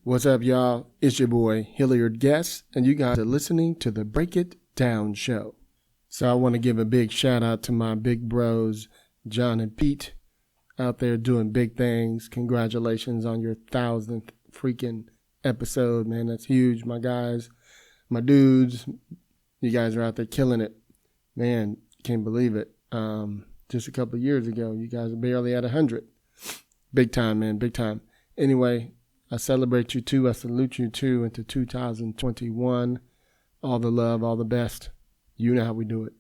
What's up, y'all? It's your boy, Hilliard Guest, and you guys are listening to the Break It Down Show. So I want to give a big shout out to my big bros, John and Pete, out there doing big things. Congratulations on your 1,000th freaking episode, man. That's huge, my guys, my dudes. You guys are out there killing it. Man, can't believe it. Just a couple of years ago, you guys are barely at 100. Big time, man, big time. Anyway, I celebrate you too. I salute you too into 2021. All the love, all the best. You know how we do it.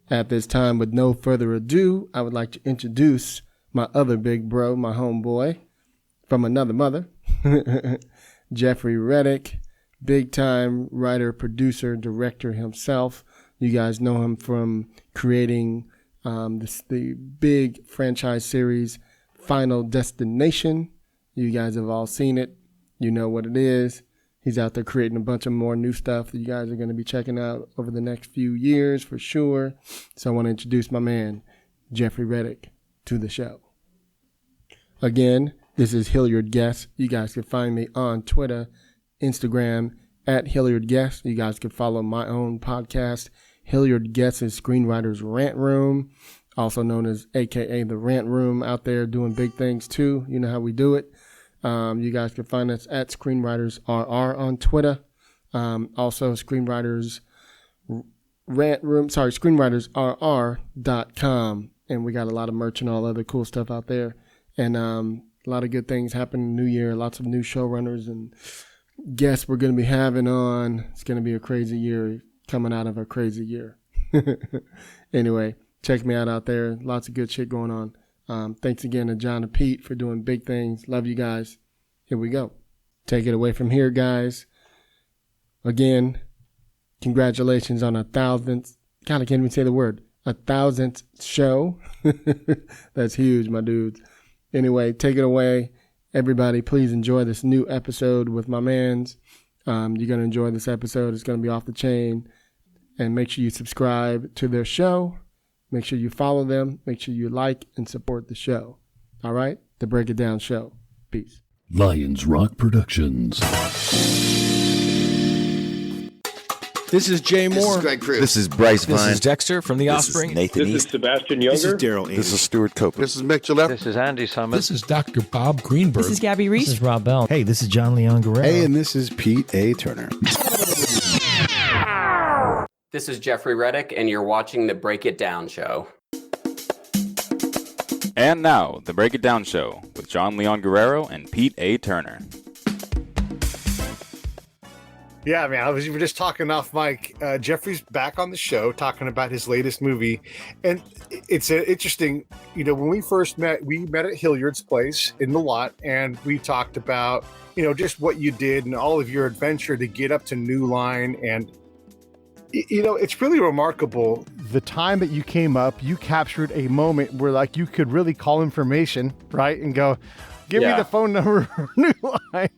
At this time, with no further ado, I would like to introduce my other big bro, my homeboy from another mother, Jeffrey Reddick, big time writer, producer, director himself. You guys know him from creating the big franchise series, Final Destination. You guys have all seen it. You know what it is. He's out there creating a bunch of more new stuff that you guys are going to be checking out over the next few years for sure. So I want to introduce my man, Jeffrey Reddick, to the show. Again, this is Hilliard Guest. You guys can find me on Twitter, Instagram, at Hilliard Guest. You guys can follow my own podcast, Hilliard Guest's Screenwriters Rant Room, also known as AKA The Rant Room, out there doing big things too. You know how we do it. You guys can find us at Screenwriters RR on Twitter. Also Screenwriters Rant Room, screenwritersrr.com. And we got a lot of merch and all other cool stuff out there. And a lot of good things happening in the new year. Lots of new showrunners and guests we're going to be having on. It's going to be a crazy year coming out of a crazy year. Anyway, check me out there. Lots of good shit going on. Thanks again to John and Pete for doing big things. Love you guys. Here we go. Take it away from here, guys. Again, congratulations on 1,000th. God, I can't even say the word. 1,000th show. That's huge, my dudes. Anyway, take it away. Everybody, please enjoy this new episode with my mans. You're going to enjoy this episode. It's going to be off the chain. And make sure you subscribe to their show. Make sure you follow them. Make sure you like and support the show. All right? The Break It Down Show. Peace. Lions Rock Productions. This is Jay Moore. This is Greg Cruz. This is Bryce Vine. This is Dexter from The This Offspring. is Nathan This East. is Sebastian Younger. This is Daryl Ames. This is Stuart Copeland. This is Mick Gillette. This is Andy Summers. This is Dr. Bob Greenberg. This is Gabby Reese. This is Rob Bell. Hey, this is John Leon Guerrero. Hey, and this is Pete A. Turner. This is Jeffrey Reddick, and you're watching the Break It Down Show. And now, the Break It Down Show with John Leon Guerrero and Pete A. Turner. Yeah, man, we were just talking off mic. Jeffrey's back on the show talking about his latest movie. And it's interesting, when we first met, we met at Hilliard's place in the lot, and we talked about, just what you did and all of your adventure to get up to New Line. And, it's really remarkable. The time that you came up, you captured a moment where, you could really call information, right? And go, give me the phone number for New Line.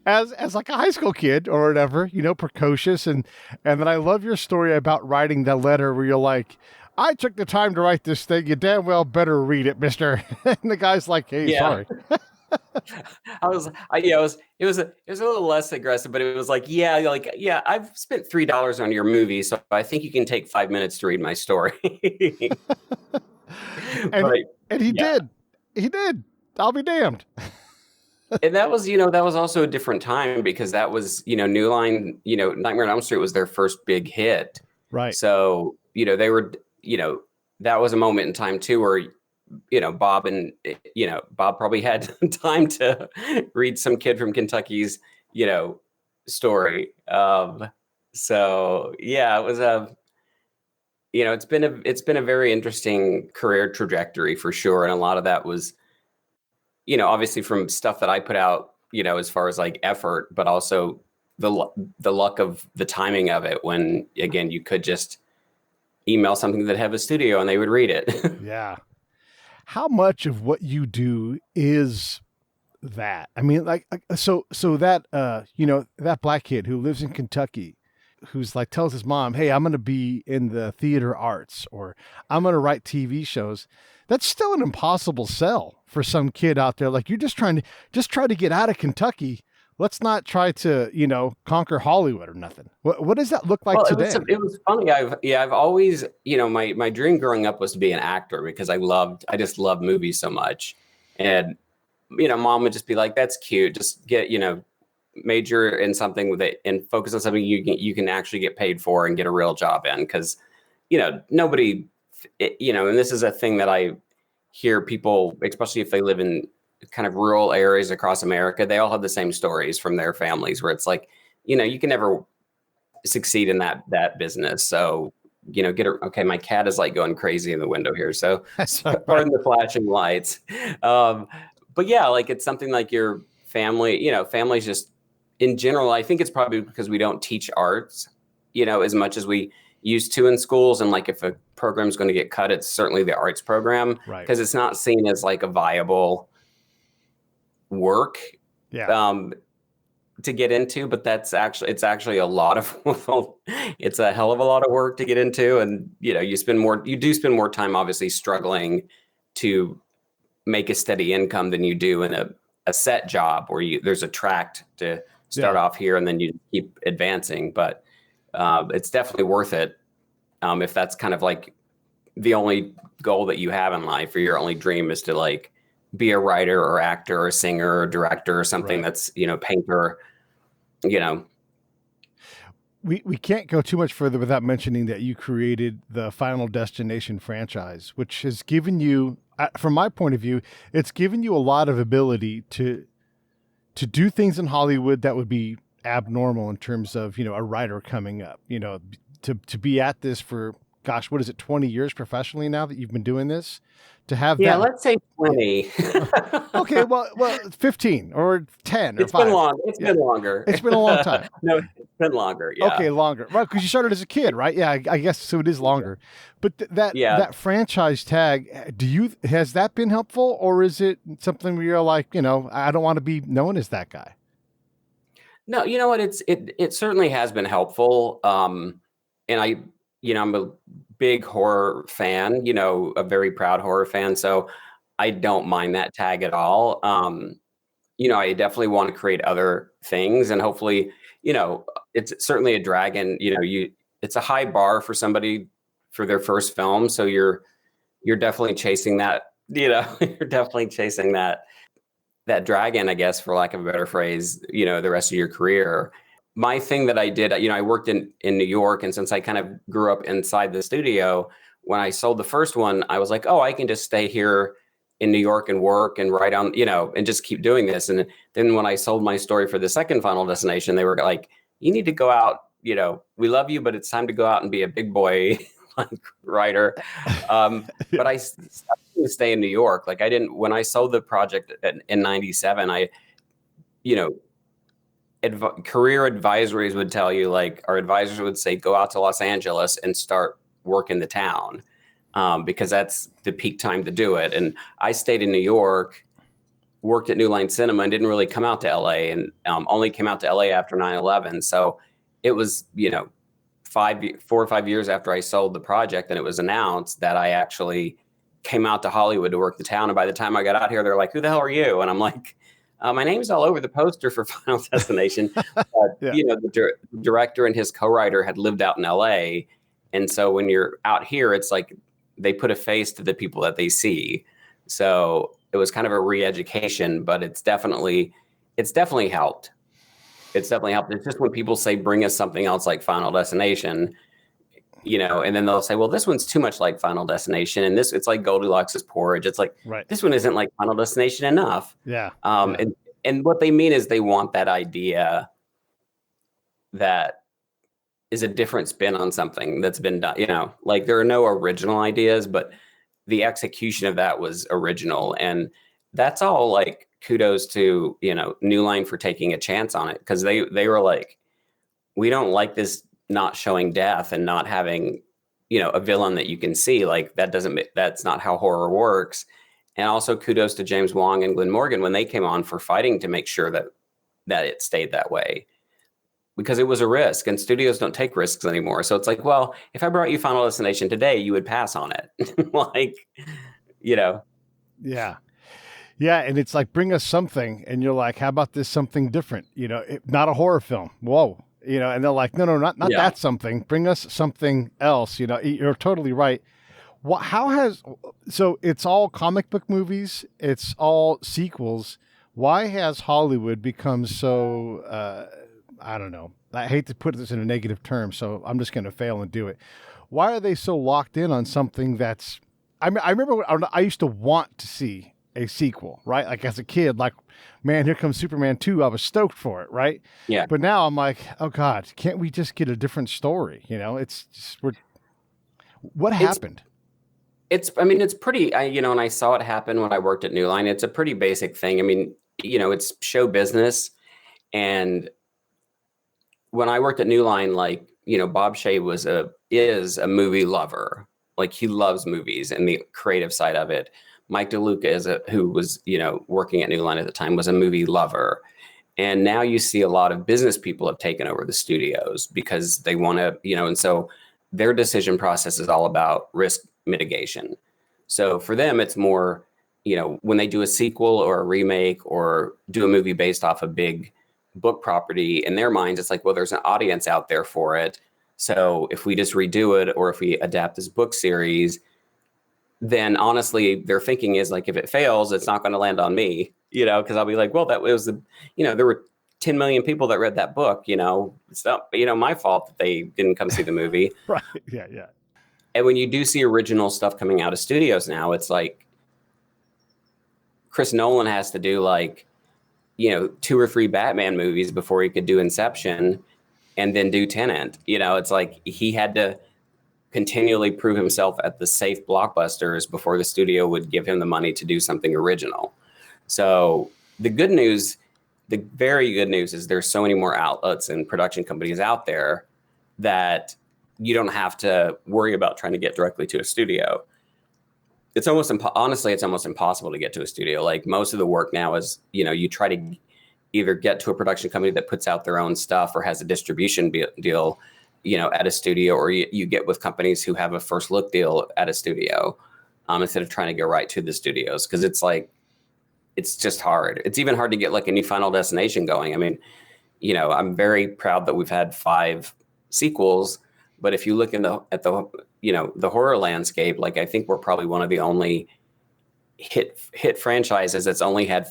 As like a high school kid or whatever, precocious. And then I love your story about writing that letter where you're like, I took the time to write this thing. You damn well better read it, mister. And the guy's like, hey, sorry. It was a little less aggressive, but it was like, I've spent $3 on your movie, so I think you can take 5 minutes to read my story. and he did. He did. I'll be damned. And that was also a different time because that was, New Line, Nightmare on Elm Street was their first big hit. Right. So, they were, that was a moment in time too where, Bob probably had time to read some kid from Kentucky's, story. So yeah, it was it's been a very interesting career trajectory for sure. And a lot of that was, obviously from stuff that I put out, as far as like effort, but also the luck of the timing of it when, again, you could just email something that have a studio and they would read it. Yeah. How much of what you do is that? I mean, so that, that black kid who lives in Kentucky, who's like, tells his mom, hey, I'm going to be in the theater arts, or I'm going to write TV shows. That's still an impossible sell for some kid out there. Like, you're just trying to get out of Kentucky. let's not try to, conquer Hollywood or nothing. What does that look like Well, today? it was funny. I've always, my dream growing up was to be an actor because I just loved movies so much. And, mom would just be like, that's cute. Just get, major in something with it and focus on something you can actually get paid for and get a real job in. Cause, nobody, and this is a thing that I hear people, especially if they live in kind of rural areas across America, they all have the same stories from their families where it's like, you can never succeed in that business. So, okay, my cat is like going crazy in the window here. So pardon the flashing lights. But yeah, like it's something like your family, families just in general, I think it's probably because we don't teach arts, as much as we used to in schools. And like if a program is going to get cut, it's certainly the arts program because it's not seen as like a viable work to get into. But it's actually a lot of it's a hell of a lot of work to get into. And you do spend more time obviously struggling to make a steady income than you do in a set job where there's a track to start off here and then you keep advancing. But it's definitely worth it if that's kind of like the only goal that you have in life, or your only dream is to like be a writer or actor or singer or director or something that's, painter, We can't go too much further without mentioning that you created the Final Destination franchise, which has given you, from my point of view, it's given you a lot of ability to do things in Hollywood that would be abnormal in terms of, a writer coming up, to be at this for, gosh, what is it, 20 years professionally now that you've been doing this? To have let's say 20. Okay, well, 15 or 10 or 5. It's been longer. It's been a long time. No, it's been longer. Yeah. Okay, longer. Right, because you started as a kid, right? Yeah, I guess so. It is longer. But that franchise tag, has that been helpful, or is it something where you're like, I don't want to be known as that guy? No, you know what? It certainly has been helpful. And I'm a big horror fan, a very proud horror fan. So I don't mind that tag at all. I definitely want to create other things, and hopefully, it's certainly a drag, and it's a high bar for somebody for their first film. So you're definitely chasing that, you're definitely chasing that dragon, I guess, for lack of a better phrase, the rest of your career. My thing that I did, I worked in New York, and since I kind of grew up inside the studio, when I sold the first one, I was like, oh, I can just stay here in New York and work and write on, and just keep doing this. And then when I sold my story for the second Final Destination, they were like, you need to go out, we love you, but it's time to go out and be a big boy writer. But I stay in New York. Like when I sold the project in 97, career advisories would tell you, like our advisors would say, go out to Los Angeles and start work in the town, because that's the peak time to do it. And I stayed in New York, worked at New Line Cinema, and didn't really come out to LA, and only came out to LA after 9/11. So it was, 4 or 5 years after I sold the project and it was announced that I actually came out to Hollywood to work the town. And by the time I got out here, they're like, who the hell are you? And I'm like, my name's all over the poster for Final Destination. But, the director and his co-writer had lived out in LA. And so when you're out here, it's like they put a face to the people that they see. So it was kind of a re-education, but it's definitely helped. It's definitely helped. It's just when people say, bring us something else like Final Destination, and then they'll say, well, this one's too much like Final Destination. And it's like Goldilocks's porridge. It's like, This one isn't like Final Destination enough. Yeah. And what they mean is they want that idea that is a different spin on something that's been done, like there are no original ideas, but the execution of that was original. And that's all like kudos to, New Line for taking a chance on it. Cause they were like, we don't like this not showing death and not having, a villain that you can see. Like that's not how horror works. And also kudos to James Wong and Glenn Morgan when they came on for fighting to make sure that it stayed that way, because it was a risk and studios don't take risks anymore. So it's like, well, if I brought you Final Destination today, you would pass on it. Yeah. Yeah, and it's like, bring us something, and you're like, how about this something different? Not a horror film. Whoa, and they're like, no, not Yeah. that something. Bring us something else. You're totally right. So it's all comic book movies. It's all sequels. Why has Hollywood become so? I don't know. I hate to put this in a negative term, so I'm just going to fail and do it. Why are they so locked in on something that's? I remember I used to want to see a sequel, right? Like as a kid, like, man, here comes Superman 2. I was stoked for it, right? Yeah. But now I'm like, oh God, can't we just get a different story? It's just, what happened? It's pretty, and I saw it happen when I worked at New Line. It's a pretty basic thing. I mean, it's show business. And when I worked at New Line, like, Bob Shea is a movie lover. Like, he loves movies and the creative side of it. Mike DeLuca who was, working at New Line at the time, was a movie lover. And now you see a lot of business people have taken over the studios because they want to, and so their decision process is all about risk mitigation. So for them, it's more, when they do a sequel or a remake or do a movie based off a big book property, in their minds, it's like, well, there's an audience out there for it. So if we just redo it, or if we adapt this book series, then honestly, their thinking is like, if it fails, it's not going to land on me, because I'll be like, well, that was there were 10 million people that read that book, it's not, my fault that they didn't come see the movie. Right. Yeah. Yeah. And when you do see original stuff coming out of studios now, it's like Chris Nolan has to do like, 2 or 3 Batman movies before he could do Inception and then do Tenet. It's like he had to continually prove himself at the safe blockbusters before the studio would give him the money to do something original. So the very good news is there's so many more outlets and production companies out there that you don't have to worry about trying to get directly to a studio. It's almost honestly, it's almost impossible to get to a studio. Like, most of the work now is, you try to either get to a production company that puts out their own stuff or has a distribution deal, at a studio, or you get with companies who have a first look deal at a studio, instead of trying to go right to the studios. Cause it's like, it's just hard. It's even hard to get like a new Final Destination going. I mean, I'm very proud that we've had 5 sequels, but if you look at the horror landscape, like, I think we're probably one of the only hit franchises that's only had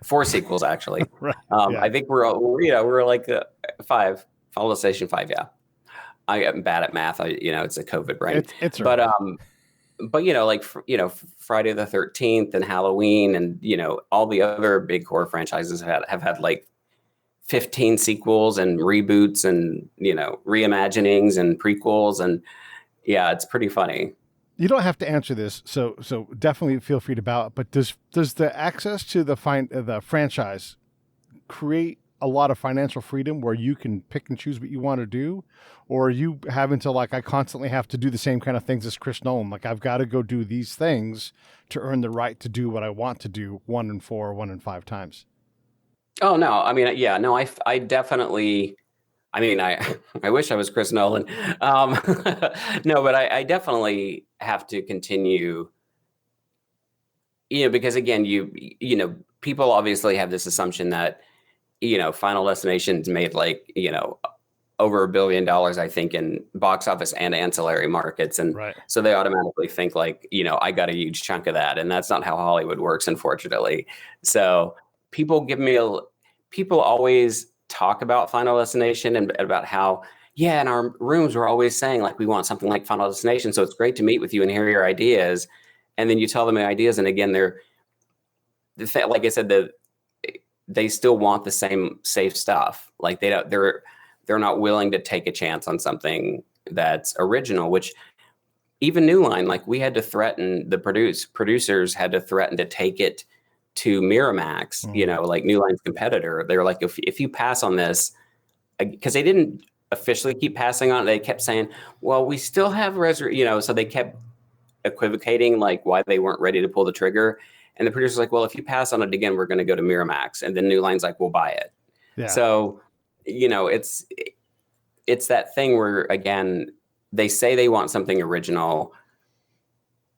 4 sequels actually. Right. Yeah. I think we're like 5, Final Destination 5. Yeah. I am bad at math. It's a COVID brain. It's but like, Friday the 13th and Halloween and, all the other big horror franchises have had like 15 sequels and reboots and, reimaginings and prequels. And yeah, it's pretty funny. You don't have to answer this, so definitely feel free to bow. But does the access to the franchise create a lot of financial freedom where you can pick and choose what you want to do, or are you having to, like, I constantly have to do the same kind of things as Chris Nolan? Like, I've got to go do these things to earn the right to do what I want to do 1 in 4, 1 in 5 times. Oh no, I mean, yeah, no, I definitely. I mean, I wish I was Chris Nolan. No, but I definitely have to continue, because again, people obviously have this assumption that, Final Destination's made like, over $1 billion, I think, in box office and ancillary markets. And Right. so they automatically think like, I got a huge chunk of that. And that's not how Hollywood works, unfortunately. So people always talk about Final Destination and about how, in our rooms, we're always saying like, we want something like Final Destination. So it's great to meet with you and hear your ideas. And then you tell them the ideas. And again, like I said, they still want the same safe stuff. Like they're not willing to take a chance on something that's original, which even New Line, like, we had to threaten, the producers had to threaten to take it to Miramax, like New Line's competitor. They were like, if you pass on this, because they didn't officially keep passing on it, they kept saying, well, we still have so they kept equivocating like why they weren't ready to pull the trigger. And the producer's like, well, if you pass on it again, we're going to go to Miramax. And then New Line's like, we'll buy it. Yeah. So, it's that thing where, again, they say they want something original,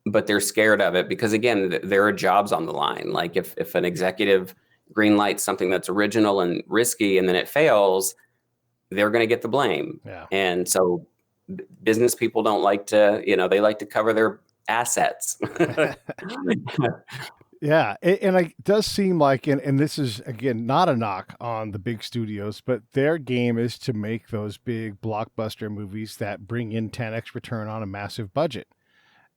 but they're scared of it because, again, there are jobs on the line. Like if an executive greenlights something that's original and risky and then it fails, they're going to get the blame. Yeah. And so business people don't like to, they like to cover their assets. Yeah, and it does seem like, and this is, again, not a knock on the big studios, but their game is to make those big blockbuster movies that bring in 10x return on a massive budget.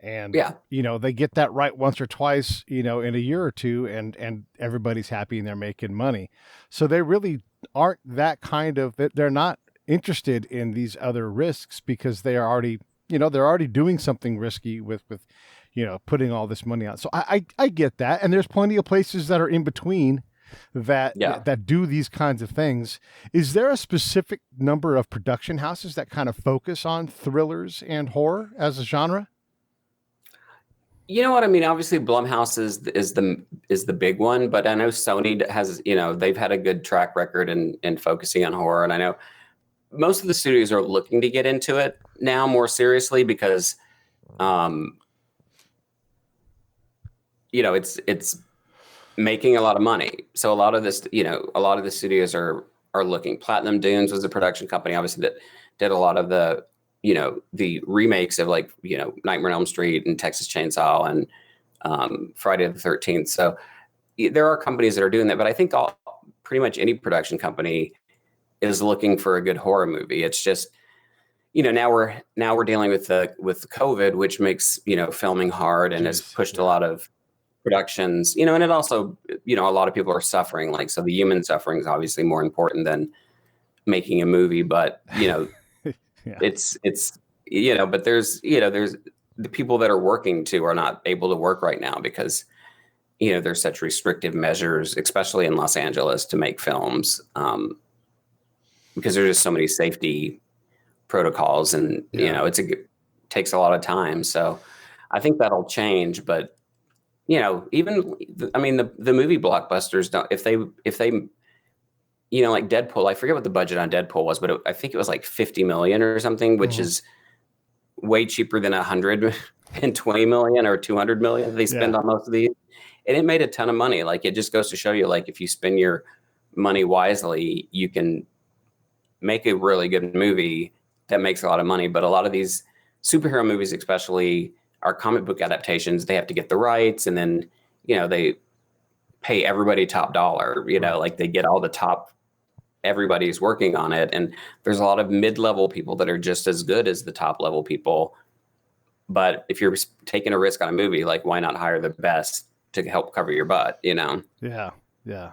And, they get that right once or twice, in a year or two, and everybody's happy and they're making money. So they really aren't that kind of, they're not interested in these other risks because they are already, they're already doing something risky with putting all this money on. So I get that. And there's plenty of places that are in between that do these kinds of things. Is there a specific number of production houses that kind of focus on thrillers and horror as a genre? You know what I mean? Obviously, Blumhouse is the big one, but I know Sony has, they've had a good track record in focusing on horror. And I know most of the studios are looking to get into it now more seriously because, it's making a lot of money. So a lot of the studios are looking. Platinum Dunes was a production company, obviously, that did a lot of the remakes of Nightmare on Elm Street and Texas Chainsaw and Friday the 13th. So there are companies that are doing that, but I think pretty much any production company is looking for a good horror movie. It's just, now we're dealing with COVID, which makes, filming hard and has pushed a lot of productions, and it also, a lot of people are suffering. So the human suffering is obviously more important than making a movie, but, it's but there's the people that are working too are not able to work right now because there's such restrictive measures, especially in Los Angeles, to make films, because there's just so many safety protocols and it takes a lot of time. So I think that'll change, but even the movie blockbusters don't, if they like Deadpool, I forget what the budget on Deadpool was, but I think it was like 50 million or something, which is way cheaper than 120 million or 200 million they spend on most of these. And it made a ton of money. It just goes to show you, if you spend your money wisely, you can make a really good movie that makes a lot of money. But a lot of these superhero movies, especially, are comic book adaptations. They have to get the rights, and then, they pay everybody top dollar, they get all the top, everybody's working on it. And there's a lot of mid-level people that are just as good as the top level people. But if you're taking a risk on a movie, why not hire the best to help cover your butt, Yeah. Yeah.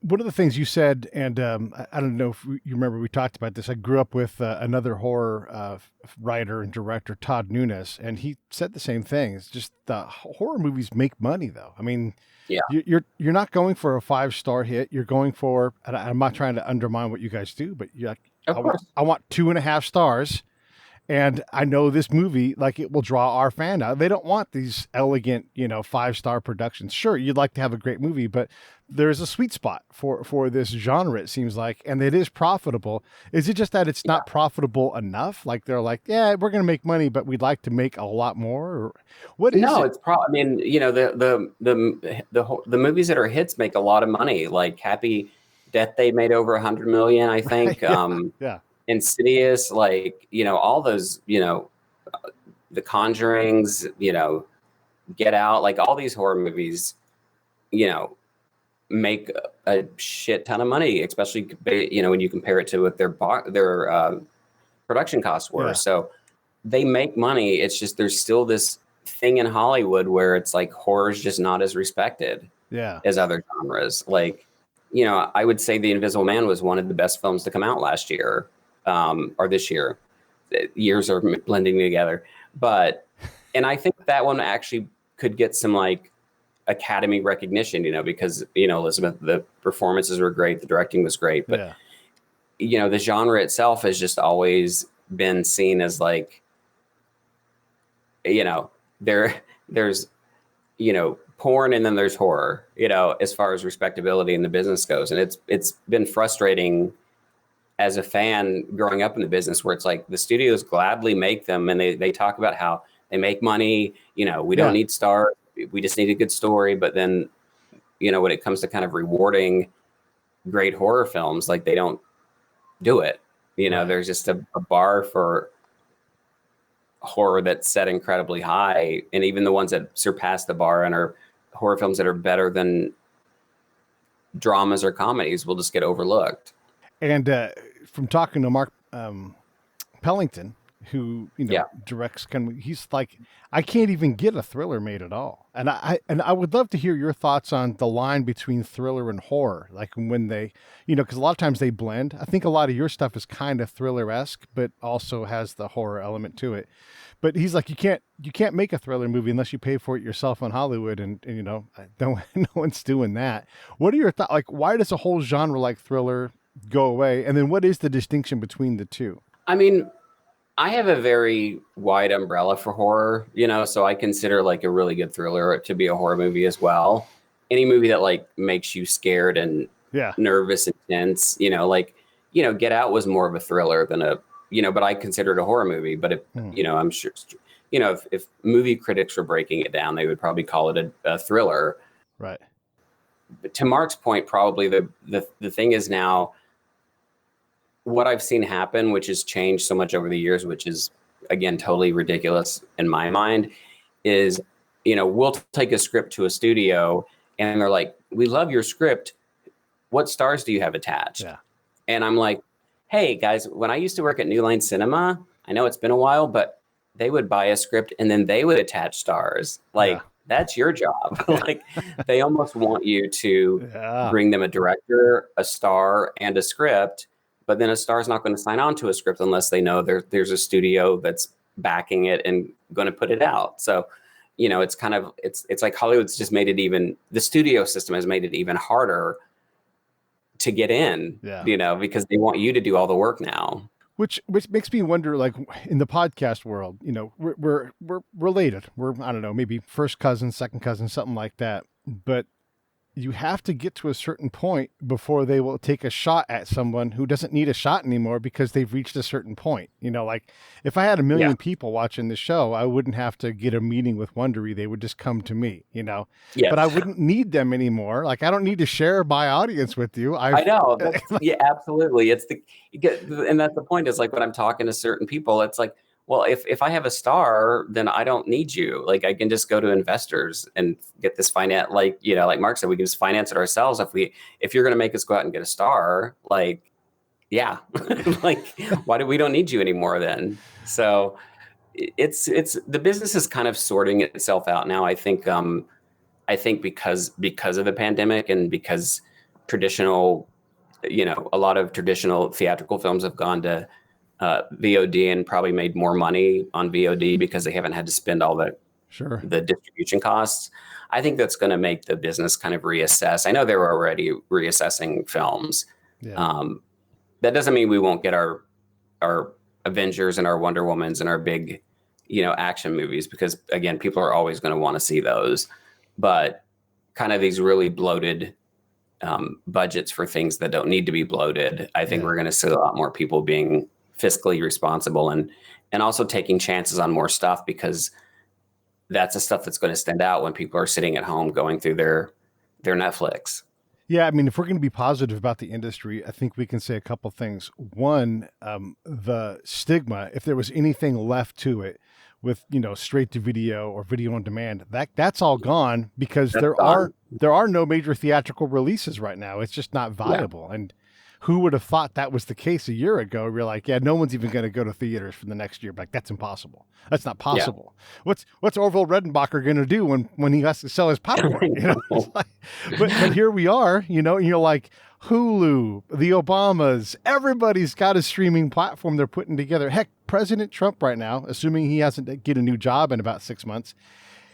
One of the things you said, and I don't know if you remember, we talked about this. I grew up with another horror writer and director, Todd Nunes, and he said the same thing. It's just the horror movies make money, though. I mean, you're not going for a 5-star hit. You're going for, and I'm not trying to undermine what you guys do, but you're like, I want 2.5 stars. And I know this movie, it will draw our fan out. They don't want these elegant, 5-star productions. Sure, you'd like to have a great movie, but there's a sweet spot for this genre, it seems like, and it is profitable. Is it just that it's not profitable enough? They're like, yeah, we're going to make money, but we'd like to make a lot more? Or what is it? No, it's probably, the movies that are hits make a lot of money. Happy Death Day made over 100 million, I think. Yeah. Insidious, all those, The Conjurings, Get Out, all these horror movies, make a shit ton of money, especially, when you compare it to what their production costs were. Yeah. So they make money. It's just, there's still this thing in Hollywood where it's horror is just not as respected as other genres. I would say The Invisible Man was one of the best films to come out last year. Or this year. Years are blending together, and I think that one actually could get some Academy recognition, because Elizabeth, the performances were great, the directing was great, but the genre itself has just always been seen as there's porn and then there's horror, as far as respectability in the business goes, and it's been frustrating as a fan growing up in the business, where it's the studios gladly make them, and they talk about how They make money. We Yeah. don't need stars. We just need a good story. But then, when it comes to kind of rewarding great horror films, like they don't do it. Right. There's just a bar for horror that's set incredibly high. And even the ones that surpass the bar and are horror films that are better than dramas or comedies will just get overlooked. And from talking to Mark Pellington, who Yeah. directs, he's like, I can't even get a thriller made at all. And I would love to hear your thoughts on the line between thriller and horror, like when they, because a lot of times they blend. I think a lot of your stuff is kind of thriller-esque, but also has the horror element to it. But he's like, you can't make a thriller movie unless you pay for it yourself on Hollywood, and no one's doing that. What are your thoughts? Like, why does a whole genre like thriller go away? And then what is the distinction between the two? I mean, I have a very wide umbrella for horror, so I consider like a really good thriller to be a horror movie as well. Any movie that like makes you scared and nervous and tense, Get Out was more of a thriller than but I consider it a horror movie. But I'm sure, if movie critics were breaking it down, they would probably call it a thriller. Right. But to Mark's point, probably the thing is now, what I've seen happen, which has changed so much over the years, which is again totally ridiculous in my mind, is we'll take a script to a studio and they're like, we love your script, what stars do you have attached? And I'm like, hey guys, when I used to work at New Line Cinema, I know it's been a while, but they would buy a script and then they would attach stars. That's your job. Like they almost want you to bring them a director, a star, and a script. But then a star's not going to sign on to a script unless they know there's a studio that's backing it and going to put it out. So, it's kind of, it's like Hollywood's just made it the studio system has made it even harder to get in, because they want you to do all the work now. Which makes me wonder, like in the podcast world, we're related. We're, I don't know, maybe first cousin, second cousin, something like that. But you have to get to a certain point before they will take a shot at someone who doesn't need a shot anymore because they've reached a certain point. Like if I had 1 million people watching the show, I wouldn't have to get a meeting with Wondery. They would just come to me, but I wouldn't need them anymore. Like I don't need to share my audience with you. I know. Absolutely. And that's the point, is like when I'm talking to certain people, it's like, well, if I have a star, then I don't need you. Like I can just go to investors and get this finance. Like, like Mark said, we can just finance it ourselves. If you're going to make us go out and get a star, like, yeah, like we don't need you anymore then. So it's the business is kind of sorting itself out now. I think because of the pandemic and because traditional, a lot of traditional theatrical films have gone to VOD and probably made more money on VOD because they haven't had to spend all the distribution costs. I think that's going to make the business kind of reassess. I know they were already reassessing films. That doesn't mean we won't get our Avengers and our Wonder Womans and our big, action movies, because again, people are always going to want to see those. But kind of these really bloated budgets for things that don't need to be bloated, I think we're going to see a lot more people being fiscally responsible and also taking chances on more stuff, because that's the stuff that's going to stand out when people are sitting at home going through their Netflix. Yeah, I mean, if we're going to be positive about the industry, I think we can say a couple things. One, the stigma, if there was anything left to it with, straight to video or video on demand, that's all gone, because there are no major theatrical releases right now. It's just not viable. And who would have thought that was the case a year ago? We're like, no one's even going to go to theaters for the next year. Like, that's impossible. That's not possible. Yeah. What's Orville Redenbacher going to do when he has to sell his popcorn? But here we are, and you're like, Hulu, the Obamas, everybody's got a streaming platform they're putting together. Heck, President Trump right now, assuming he hasn't get a new job in about 6 months,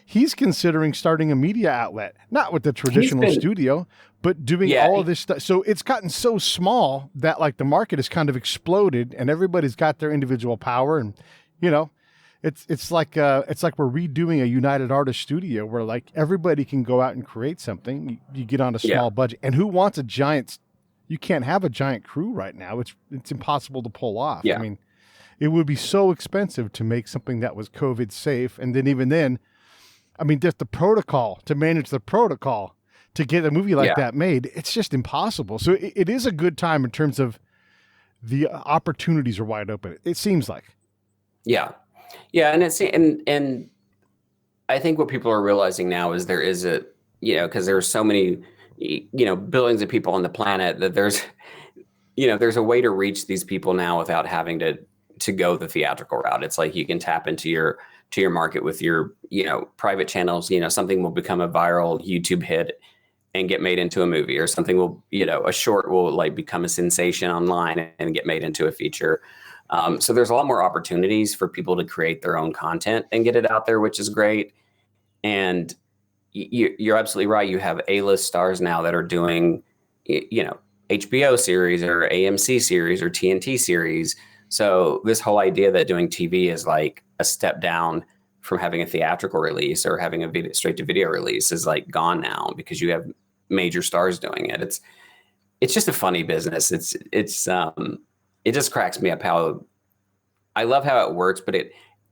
he's considering starting a media outlet, not with the traditional studio, but doing all of this stuff. So it's gotten so small that like the market has kind of exploded and everybody's got their individual power. And, it's like we're redoing a United Artists studio where like everybody can go out and create something. You get on a small budget, and who wants you can't have a giant crew right now. It's impossible to pull off. I mean, it would be so expensive to make something that was COVID safe. And then even then, I mean, just the protocol to manage the protocol to get a movie like that made, it's just impossible. So it is a good time in terms of the opportunities are wide open. It seems like. Yeah. Yeah. And I think what people are realizing now is there is a, because there are so many, billions of people on the planet that there's a way to reach these people now without having to go the theatrical route. It's like you can tap into your market with your, private channels. Something will become a viral YouTube hit and get made into a movie, or something will, a short will like become a sensation online and get made into a feature. So there's a lot more opportunities for people to create their own content and get it out there, which is great. And you're absolutely right. You have A-list stars now that are doing, HBO series or AMC series or TNT series. So this whole idea that doing TV is like a step down from having a theatrical release or having a straight to video release is like gone now, because you have major stars doing it. It's just a funny business. It just cracks me up how I love how it works, but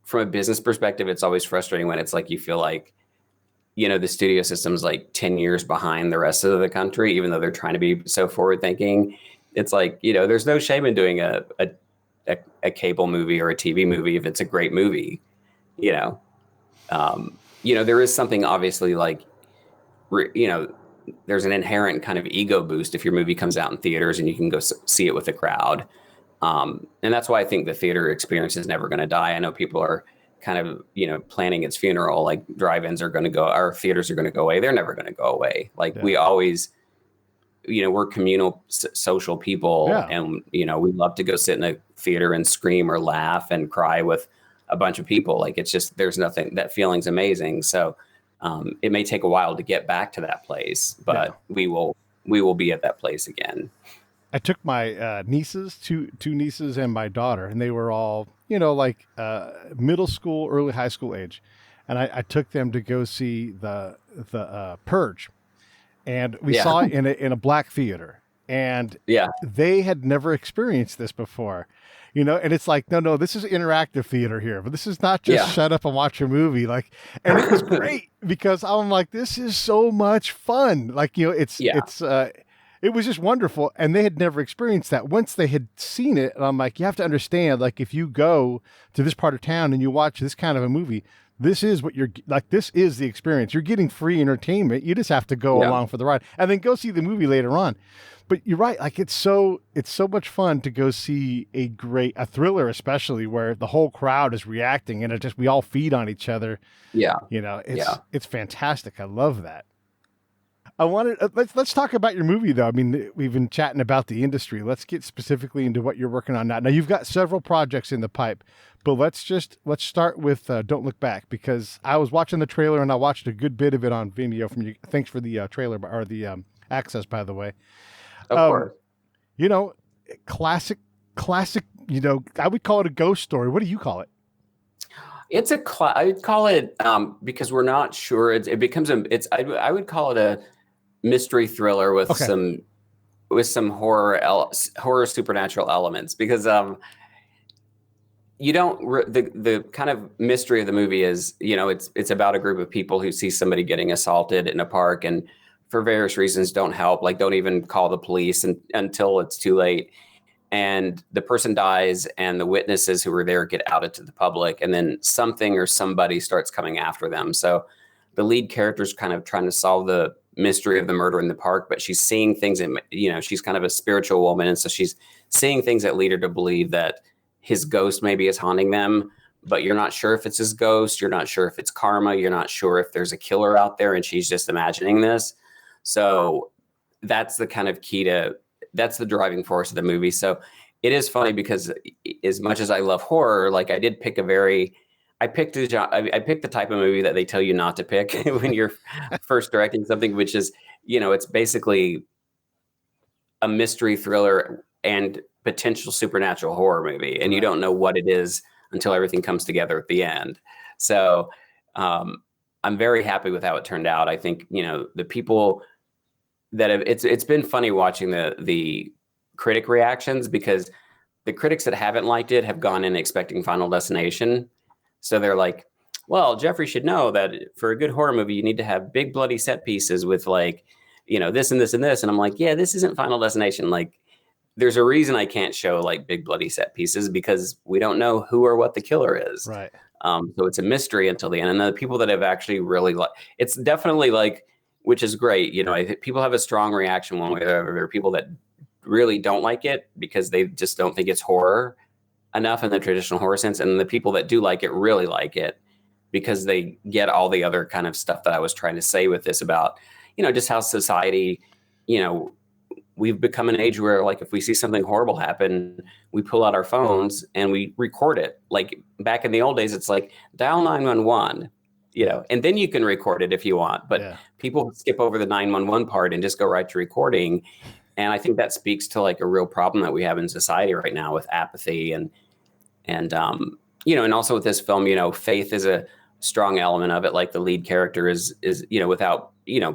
from a business perspective, it's always frustrating when it's like you feel like, the studio system's like 10 years behind the rest of the country, even though they're trying to be so forward thinking. It's like, there's no shame in doing a cable movie or a TV movie if it's a great movie. There is something obviously like, there's an inherent kind of ego boost if your movie comes out in theaters and you can go see it with a crowd. And that's why I think the theater experience is never going to die. I know people are kind of, planning its funeral, like drive-ins are going to go, our theaters are going to go away. They're never going to go away. Like we always, we're communal social people, and, we love to go sit in a theater and scream or laugh and cry with a bunch of people. Like, it's just, there's nothing, that feeling's amazing. So it may take a while to get back to that place, but we will be at that place again. I took my nieces, two nieces and my daughter, and they were all, middle school, early high school age. And I took them to go see the Purge, and we saw it in a black theater, and they had never experienced this before, and it's like, no, this is interactive theater here, but this is not just shut up and watch a movie. Like, and it was great because I'm like, this is so much fun. Like, it was just wonderful. And they had never experienced that. Once they had seen it, and I'm like, you have to understand, like, if you go to this part of town and you watch this kind of a movie, this is what you're like, this is the experience. You're getting free entertainment. You just have to go along for the ride and then go see the movie later on. But you're right. Like, it's so much fun to go see a thriller, especially where the whole crowd is reacting and we all feed on each other. Yeah. It's fantastic. I love that. I wanted let's talk about your movie though. I mean, we've been chatting about the industry. Let's get specifically into what you're working on now. Now you've got several projects in the pipe, but let's start with Don't Look Back, because I was watching the trailer and I watched a good bit of it on Vimeo from you. Thanks for the trailer or the access, by the way. Of course. Classic. I would call it a ghost story. What do you call it? I would call it because we're not sure. I would call it a mystery thriller with some horror supernatural elements, because the kind of mystery of the movie is, it's about a group of people who see somebody getting assaulted in a park and for various reasons don't help, like don't even call the police until it's too late. And the person dies and the witnesses who were there get outed to the public, and then something or somebody starts coming after them. So the lead character is kind of trying to solve the mystery of the murder in the park, but she's seeing things she's kind of a spiritual woman. And so she's seeing things that lead her to believe that his ghost maybe is haunting them, but you're not sure if it's his ghost. You're not sure if it's karma. You're not sure if there's a killer out there and she's just imagining this. So that's the kind of that's the driving force of the movie. So it is funny because as much as I love horror, like I picked the type of movie that they tell you not to pick when you're first directing something, which is, it's basically a mystery thriller and potential supernatural horror movie. And you don't know what it is until everything comes together at the end. So I'm very happy with how it turned out. I think, the people that it's been funny watching the critic reactions, because the critics that haven't liked it have gone in expecting Final Destination. So they're like, well, Jeffrey should know that for a good horror movie, you need to have big bloody set pieces with like, this and this and this. And I'm like, yeah, this isn't Final Destination. Like, there's a reason I can't show like big bloody set pieces, because we don't know who or what the killer is. Right. So it's a mystery until the end. And the people that have actually really it's definitely like, which is great. I think people have a strong reaction one way or the other. There are people that really don't like it because they just don't think it's horror enough in the traditional horror sense. And the people that do like it really like it because they get all the other kind of stuff that I was trying to say with this about, just how society, we've become an age where, like, if we see something horrible happen, we pull out our phones and we record it. Like back in the old days, it's like dial 911, and then you can record it if you want. But people skip over the 911 part and just go right to recording. And I think that speaks to like a real problem that we have in society right now with apathy and also with this film, faith is a strong element of it. Like the lead character is without,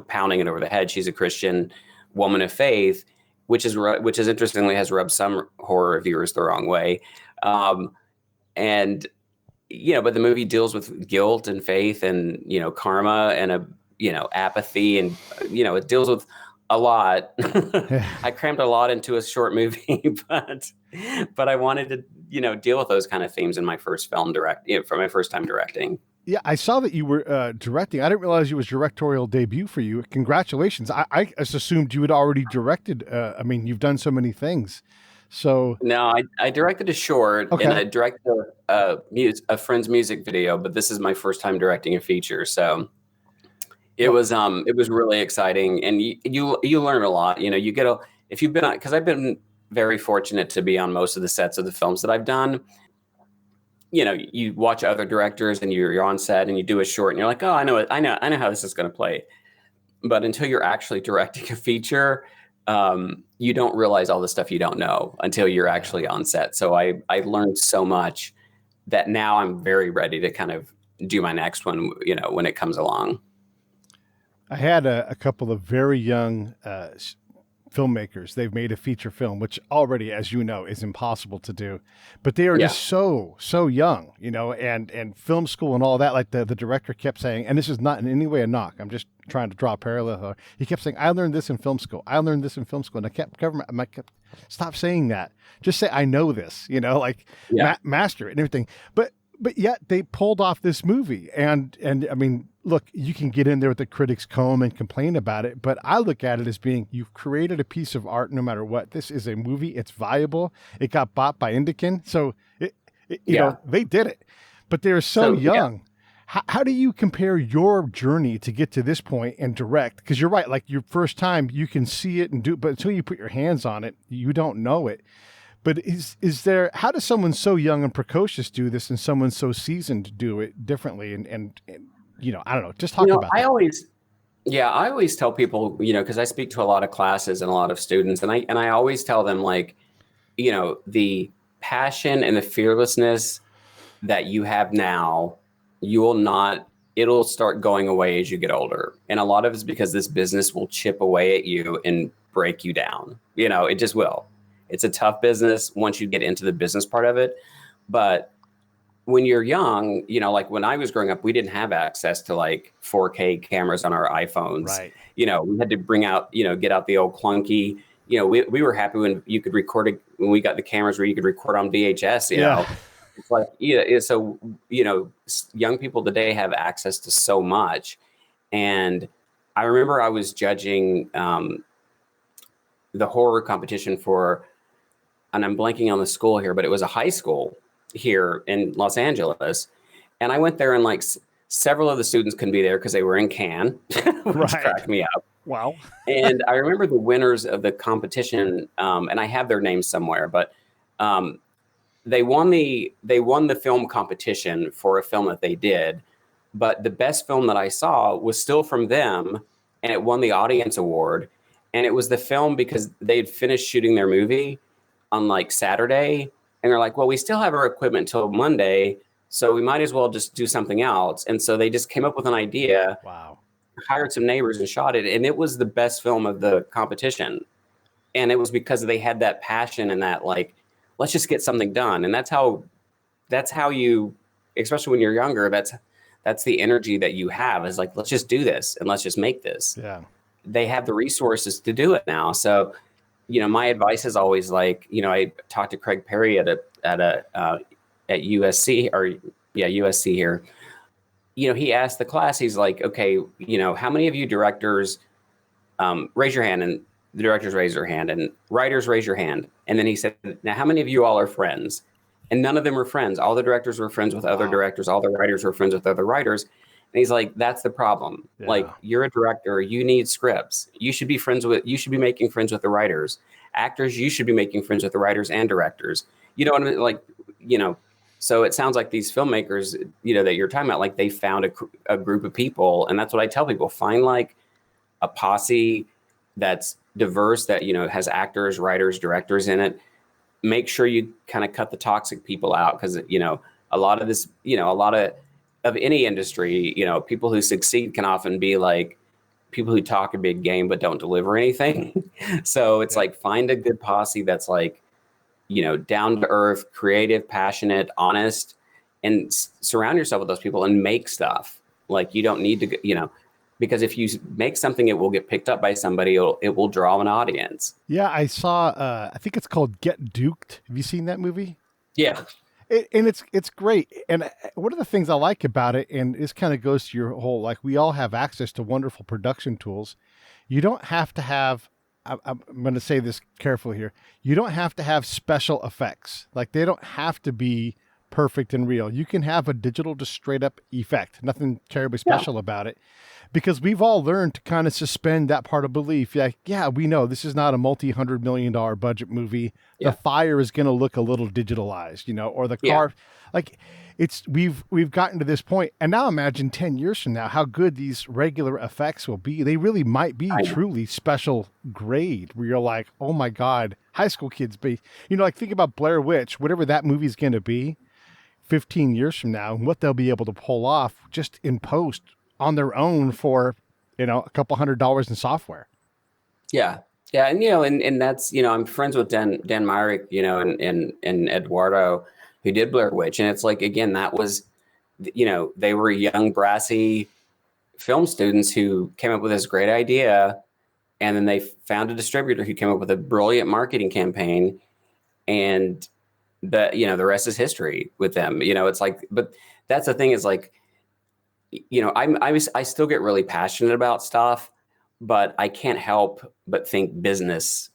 pounding it over the head, she's a Christian woman of faith, which is interestingly has rubbed some horror reviewers the wrong way. But the movie deals with guilt and faith and, karma and apathy. And, it deals with a lot. I crammed a lot into a short movie, but I wanted to, deal with those kind of themes in my first film for my first time directing. Yeah, I saw that you were directing. I didn't realize it was directorial debut for you. Congratulations. I just assumed you had already directed. You've done so many things. So no, I directed a short and I directed a friend's music video, but this is my first time directing a feature. So it was really exciting, and you learn a lot. You get if you've been on, because I've been very fortunate to be on most of the sets of the films that I've done. You watch other directors and you're on set and you do a short and you're like, oh, I know how this is going to play. But until you're actually directing a feature, you don't realize all the stuff you don't know until you're actually on set. So I learned so much that now I'm very ready to kind of do my next one, when it comes along. I had a couple of very young filmmakers. They've made a feature film, which already, as you know, is impossible to do, but they are just so young, and film school and all that. Like the director kept saying, and this is not in any way a knock, I'm just trying to draw a parallel. He kept saying, I learned this in film school. And I kept stop saying that. Just say, I know this, master it and everything. But yet they pulled off this movie. And I mean, look, you can get in there with the critics comb and complain about it, but I look at it as being, you've created a piece of art no matter what. This is a movie. It's viable. It got bought by Indican. So, they did it. But they're so young. Yeah. How do you compare your journey to get to this point and direct? Because you're right, like your first time, you can see it and do it, but until you put your hands on it, you don't know it. But how does someone so young and precocious do this and someone so seasoned do it differently? And I don't know, just talk about that. I always tell people, because I speak to a lot of classes and a lot of students, and I always tell them, like, the passion and the fearlessness that you have now, it'll start going away as you get older. And a lot of it's because this business will chip away at you and break you down. It just will. It's a tough business once you get into the business part of it. But when you're young, like when I was growing up, we didn't have access to like 4K cameras on our iPhones. Right. We had to get out the old clunky, we were happy when you could record when we got the cameras where you could record on VHS, you know. It's like, so, young people today have access to so much. And I remember I was judging the horror competition and I'm blanking on the school here, but it was a high school here in Los Angeles. And I went there and like several of the students couldn't be there because they were in Cannes, which cracked me up. Wow. And I remember the winners of the competition, and I have their names somewhere, but they won the film competition for a film that they did. But the best film that I saw was still from them, and it won the audience award. And it was the film because they had finished shooting their movie on like Saturday. And they're like, well, we still have our equipment till Monday, so we might as well just do something else. And so they just came up with an idea. Wow. Hired some neighbors and shot it. And it was the best film of the competition. And it was because they had that passion and that like let's just get something done. And that's how you, especially when you're younger, that's the energy that you have, is like, let's just do this and let's just make this. Yeah. They have the resources to do it now. So, my advice is always like, I talked to Craig Perry at USC USC here. He asked the class, he's like, okay, how many of you directors, raise your hand, and the directors raise their hand, and writers raise your hand. And then he said, now how many of you all are friends? And none of them were friends. All the directors were friends with other directors. All the writers were friends with other writers. And he's like, that's the problem. Yeah. Like, you're a director, you need scripts. You should be making friends with the writers. Actors, you should be making friends with the writers and directors. You know what I mean? Like, so it sounds like these filmmakers, that you're talking about, like, they found a group of people. And that's what I tell people, find like a posse that's diverse, that, has actors, writers, directors in it. Make sure you kind of cut the toxic people out. Cause a lot of this, a lot of any industry, people who succeed can often be like people who talk a big game but don't deliver anything. So it's like, find a good posse that's like, down to earth, creative, passionate, honest, and surround yourself with those people and make stuff. Like, you don't need to, because if you make something, it will get picked up by somebody. It will draw an audience. Yeah. I saw, I think it's called Get Duked. Have you seen that movie? Yeah. And it's great. And one of the things I like about it, and this kind of goes to your whole, like, we all have access to wonderful production tools. You don't have to have, I'm going to say this carefully here. You don't have to have special effects. Like, they don't have to be perfect and real. You can have a digital, just straight up effect. Nothing terribly special about it, because we've all learned to kind of suspend that part of belief. Like, yeah, we know this is not a $multi-100 million budget movie. The fire is going to look a little digitalized, or the car, like, we've gotten to this point. And now imagine 10 years from now, how good these regular effects will be. They really might be truly special grade, where you're like, oh my God, high school kids like, think about Blair Witch, whatever that movie's going to be 15 years from now, and what they'll be able to pull off just in post on their own for, a couple $100 in software. Yeah. Yeah. And, and that's, I'm friends with Dan Myrick, and Eduardo, who did Blair Witch. And it's like, again, that was, they were young, brassy film students who came up with this great idea. And then they found a distributor who came up with a brilliant marketing campaign, and the rest is history with them. It's like, but that's the thing, is like, I still get really passionate about stuff, but I can't help but think business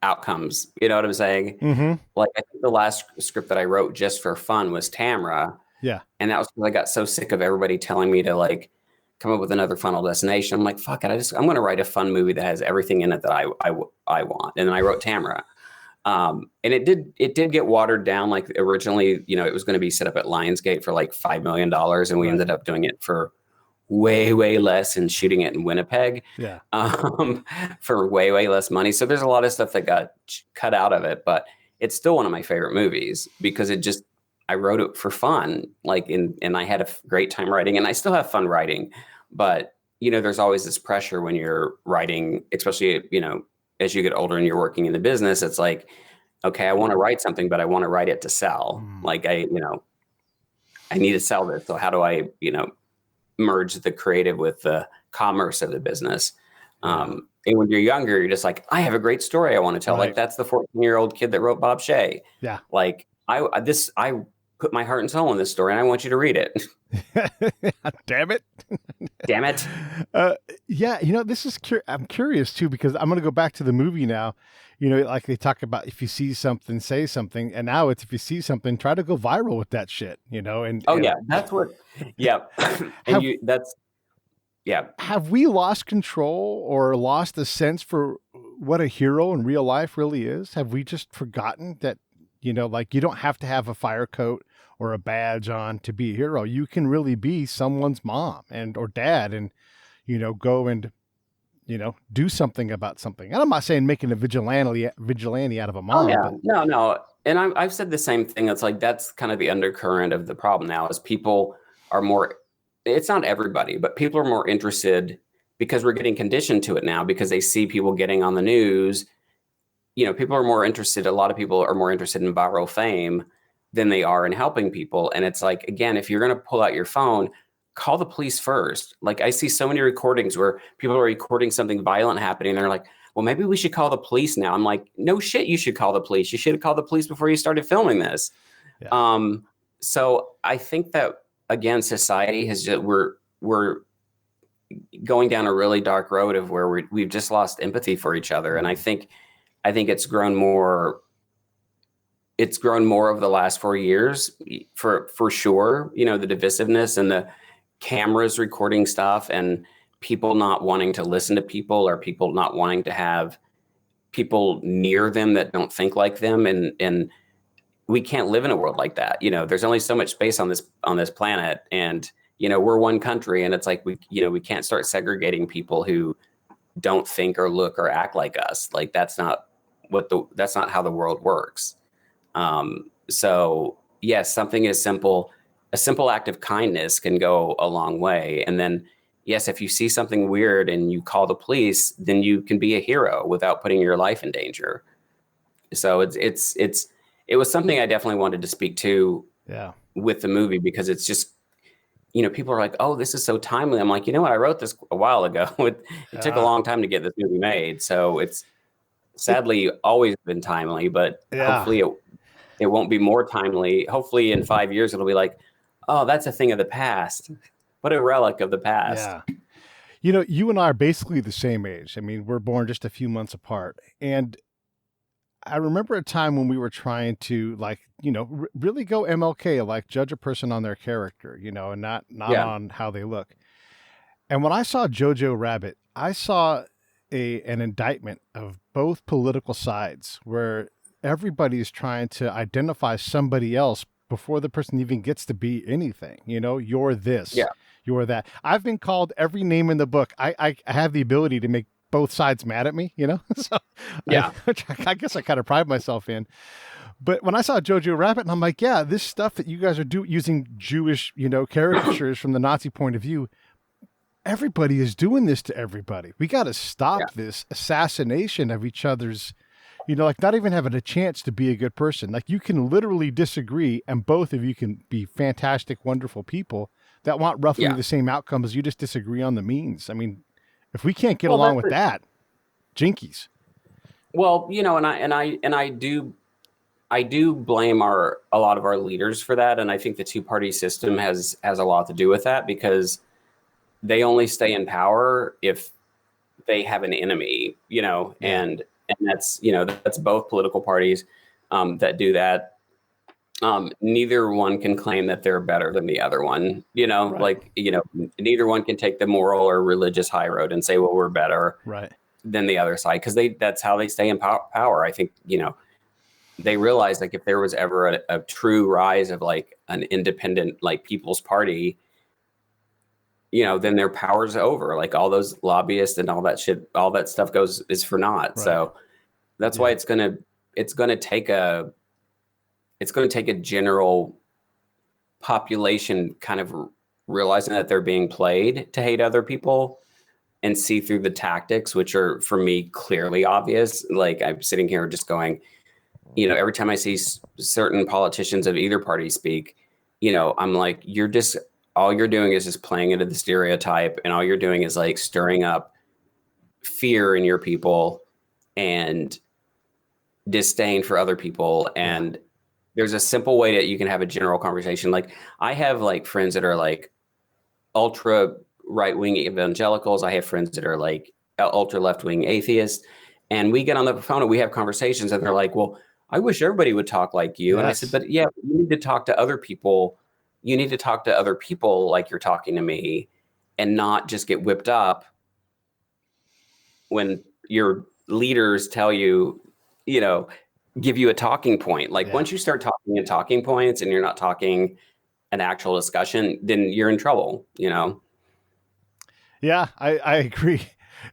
outcomes. You know what I'm saying? Mm-hmm. Like, I think the last script that I wrote just for fun was Tamra. Yeah. And that was because I got so sick of everybody telling me to, like, come up with another Final Destination. I'm like, fuck it. I'm going to write a fun movie that has everything in it that I want. And then I wrote Tamra. And it did get watered down. Like, originally, it was going to be set up at Lionsgate for like $5 million. And we ended up doing it for way, way less, and shooting it in Winnipeg, for way, way less money. So there's a lot of stuff that got cut out of it, but it's still one of my favorite movies, because I wrote it for fun. Like, and I had a great time writing, and I still have fun writing, but there's always this pressure when you're writing, especially, as you get older and you're working in the business. It's like, okay, I want to write something, but I want to write it to sell. Like, I need to sell this. So how do I, merge the creative with the commerce of the business? And when you're younger, you're just like, I have a great story I want to tell. Right. Like, that's the 14-year-old kid that wrote Bob Shea. Yeah. Like, I put my heart and soul in this story, and I want you to read it. Damn it. Damn it. Yeah. This is, I'm curious too, because I'm going to go back to the movie now. Like they talk about, if you see something, say something. And now it's, if you see something, try to go viral with that shit, and yeah, that's what, yeah. Have we lost control or lost the sense for what a hero in real life really is? Have we just forgotten that, like, you don't have to have a fire coat or a badge on to be a hero? You can really be someone's mom or dad, and, go and, do something about something. And I'm not saying making a vigilante out of a mom. Oh, yeah. But... No. And I've said the same thing. It's like, that's kind of the undercurrent of the problem now, is people are more, it's not everybody, but people are more interested, because we're getting conditioned to it now, because they see people getting on the news, people are more interested. A lot of people are more interested in viral fame than they are in helping people. And it's like, again, if you're going to pull out your phone, call the police first. Like, I see so many recordings where people are recording something violent happening. And they're like, well, maybe we should call the police now. I'm like, no shit, you should call the police. You should have called the police before you started filming this. Yeah. So I think that, again, society has just, we're going down a really dark road of where we've just lost empathy for each other. And I think it's grown more. It's grown more over the last 4 years, for sure. The divisiveness and the cameras recording stuff, and people not wanting to listen to people, or people not wanting to have people near them that don't think like them. And we can't live in a world like that. There's only so much space on this planet, and we're one country, and it's like we can't start segregating people who don't think or look or act like us. Like, that's not how the world works. So yes, something as simple, a simple act of kindness can go a long way. And then, yes, if you see something weird and you call the police, then you can be a hero without putting your life in danger. So it was something I definitely wanted to speak to with the movie, because it's just, people are like, oh, this is so timely. I'm like, I wrote this a while ago. It took a long time to get this movie made. So it's sadly always been timely, but hopefully it won't be more timely. Hopefully in 5 years, it'll be like, oh, that's a thing of the past. What a relic of the past. Yeah. You and I are basically the same age. I mean, we're born just a few months apart. And I remember a time when we were trying to, like, really go MLK, like judge a person on their character, and not on how they look. And when I saw Jojo Rabbit, I saw an indictment of both political sides, where everybody's trying to identify somebody else before the person even gets to be anything. You're this, you're that. I've been called every name in the book. I have the ability to make both sides mad at me, so which I guess I kind of pride myself in. But when I saw Jojo Rabbit, and I'm like, yeah, this stuff that you guys are using Jewish, caricatures from the Nazi point of view, everybody is doing this to everybody. We got to stop this assassination of each other's, like not even having a chance to be a good person. Like, you can literally disagree, and both of you can be fantastic, wonderful people that want roughly the same outcomes. You just disagree on the means. I mean, if we can't get along with that, jinkies. Well, and I do blame a lot of our leaders for that. And I think the two-party system has a lot to do with that, because they only stay in power if they have an enemy, and that's, that's both political parties that do that. Neither one can claim that they're better than the other one, like, neither one can take the moral or religious high road and say, well, we're better than the other side, because that's how they stay in power. I think, they realize, like, if there was ever a true rise of like an independent, like, People's Party, then their power's over. Like, all those lobbyists and all that shit, all that stuff is for naught. Right. So that's why it's gonna take a general population kind of realizing that they're being played to hate other people and see through the tactics, which are, for me, clearly obvious. Like, I'm sitting here just going, every time I see certain politicians of either party speak, I'm like, all you're doing is just playing into the stereotype, and all you're doing is like stirring up fear in your people and disdain for other people. And there's a simple way that you can have a general conversation. Like, I have like friends that are like ultra right-wing evangelicals. I have friends that are like ultra left-wing atheists, and we get on the phone and we have conversations, and they're like, well, I wish everybody would talk like you. Yes. And I said, but you need to talk to other people. You need to talk to other people like you're talking to me, and not just get whipped up when your leaders tell you, give you a talking point. Like, once you start talking in talking points and you're not talking an actual discussion, then you're in trouble, Yeah, I agree.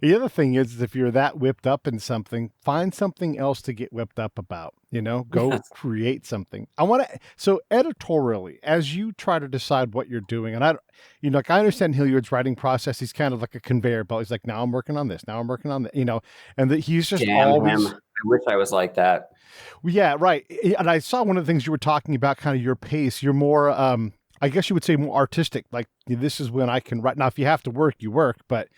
The other thing is, if you're that whipped up in something, find something else to get whipped up about, go create something. So editorially, as you try to decide what you're doing, and I understand Hilliard's writing process, he's kind of like a conveyor belt. He's like, now I'm working on this, now I'm working on that, and that he's just wish I was like that. Well, yeah, right. And I saw one of the things you were talking about, kind of your pace. You're more, I guess you would say more artistic. Like, this is when I can write. Now, if you have to work, you work. But,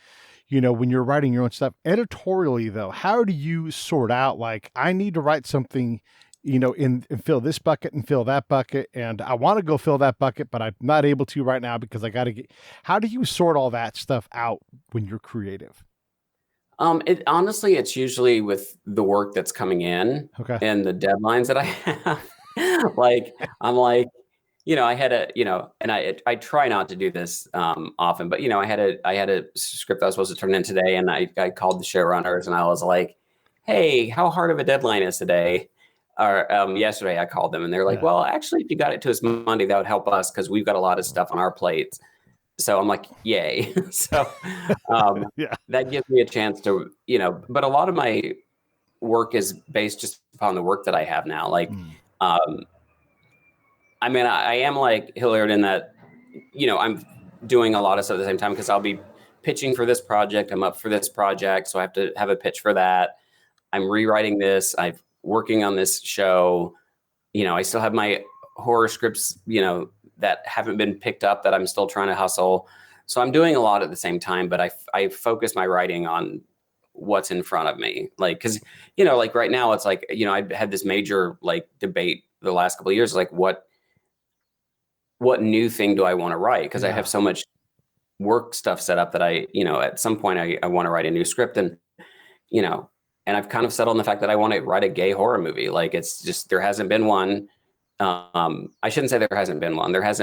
when you're writing your own stuff, editorially, though, how do you sort out, like, I need to write something, and fill this bucket and fill that bucket. And I want to go fill that bucket, but I'm not able to right now because I got to get, how do you sort all that stuff out when you're creative? Honestly, it's usually with the work that's coming in Okay. and the deadlines that I have. Like, I'm like, I had and I try not to do this often, but I had a script I was supposed to turn in today, and I called the showrunners and I was like, "Hey, how hard of a deadline is today?" Or yesterday I called them and they're like, "Well, actually, if you got it to us Monday, that would help us because we've got a lot of stuff on our plates." So I'm like, "Yay!" So that gives me a chance to, But a lot of my work is based just upon the work that I have now. Like, I mean, I am like Hilliard in that, I'm doing a lot of stuff at the same time because I'll be pitching for this project. I'm up for this project, so I have to have a pitch for that. I'm rewriting this. I'm working on this show. I still have my horror scripts, that haven't been picked up that I'm still trying to hustle. So I'm doing a lot at the same time, but I focus my writing on what's in front of me. Like, cause like right now it's like, I had this major like debate the last couple of years, like what new thing do I want to write? Cause I have so much work stuff set up that I, at some point I want to write a new script and, and I've kind of settled on the fact that I want to write a gay horror movie. Like it's just, there hasn't been one. I shouldn't say there hasn't been one. There have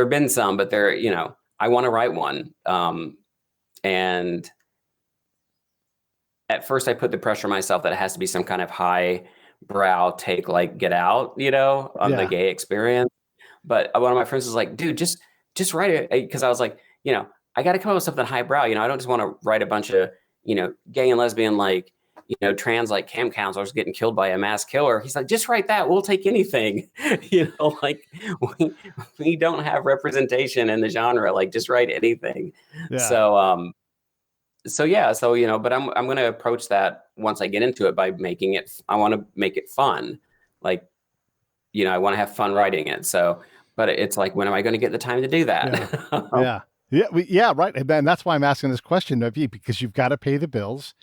been some, but I want to write one. And at first I put the pressure on myself that it has to be some kind of high brow take, like Get Out, on the gay experience. But one of my friends was like, dude, just write it. Because I was like, I got to come up with something highbrow. I don't just want to write a bunch of, gay and lesbian, like, trans, like camp counselors getting killed by a mass killer. He's like, just write that. We'll take anything. Like we don't have representation in the genre. Like just write anything. Yeah. So, but I'm going to approach that once I get into it by making it, I want to make it fun. Like, I want to have fun writing it. So, but it's like, when am I going to get the time to do that? Yeah. Right. And that's why I'm asking this question of you, because you've got to pay the bills.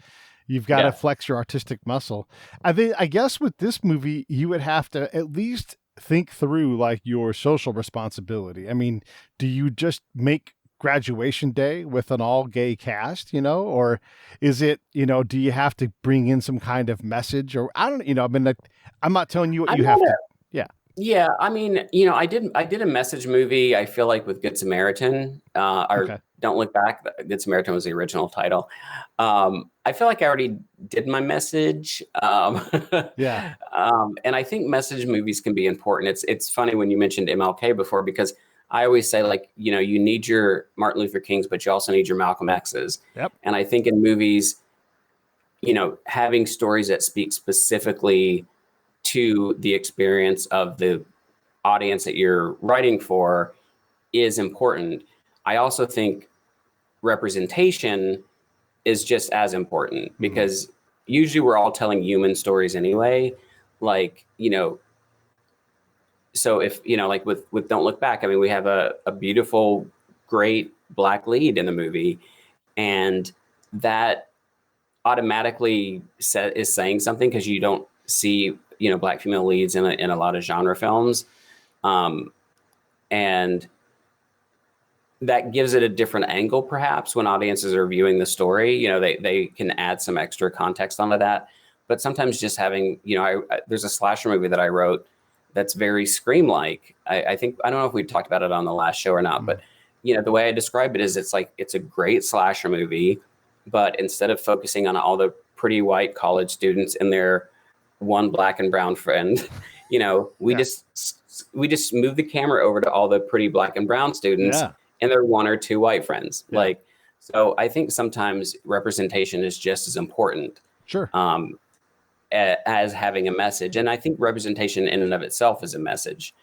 You've got to flex your artistic muscle. I guess with this movie, you would have to at least think through like your social responsibility. I mean, do you just make graduation day with an all gay cast, or is it, do you have to bring in some kind of message, or I don't, I mean, I'm not telling you what you have to. Yeah. Yeah. I mean, I did a message movie, I feel like, with Good Samaritan, Don't Look Back. Good Samaritan was the original title. I feel like I already did my message. And I think message movies can be important. It's funny when you mentioned MLK before, because I always say, like, you need your Martin Luther Kings, but you also need your Malcolm X's. Yep. And I think in movies, having stories that speak specifically to the experience of the audience that you're writing for is important. I also think representation is just as important, because usually we're all telling human stories anyway. Like, so if, like with Don't Look Back, I mean, we have a beautiful, great Black lead in the movie, and that automatically is saying something, because you don't see, Black female leads in a lot of genre films. And that gives it a different angle, perhaps, when audiences are viewing the story. They can add some extra context onto that. But sometimes just having, there's a slasher movie that I wrote that's very Scream-like. I think, I don't know if we talked about it on the last show or not, but the way I describe it is, it's like, it's a great slasher movie, but instead of focusing on all the pretty white college students and their one Black and brown friend, we just move the camera over to all the pretty Black and brown students and their one or two white friends. Like, so I think sometimes representation is just as important. Sure. As having a message. And I think representation in and of itself is a message,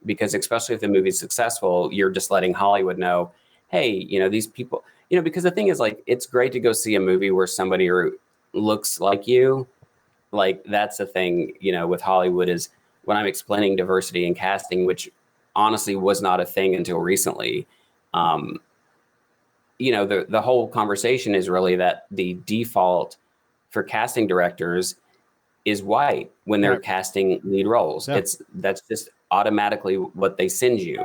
because especially if the movie's successful, you're just letting Hollywood know, hey, these people, because the thing is, like, it's great to go see a movie where somebody looks like you, Like that's the thing, with Hollywood is when I'm explaining diversity in casting, which honestly was not a thing until recently. The whole conversation is really that the default for casting directors is white when they're casting lead roles. Yeah. That's just automatically what they send you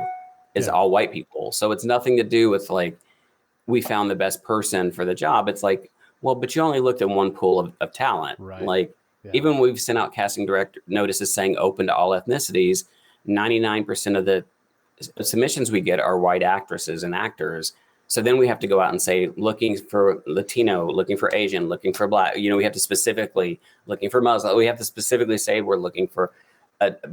is all white people. So it's nothing to do with like, we found the best person for the job. It's like, well, but you only looked at one pool of talent. Right. Like even when we've sent out casting director notices saying open to all ethnicities, 99% of the submissions we get are white actresses and actors. So then we have to go out and say, looking for Latino, looking for Asian, looking for Black, we have to specifically looking for Muslim. We have to specifically say we're looking for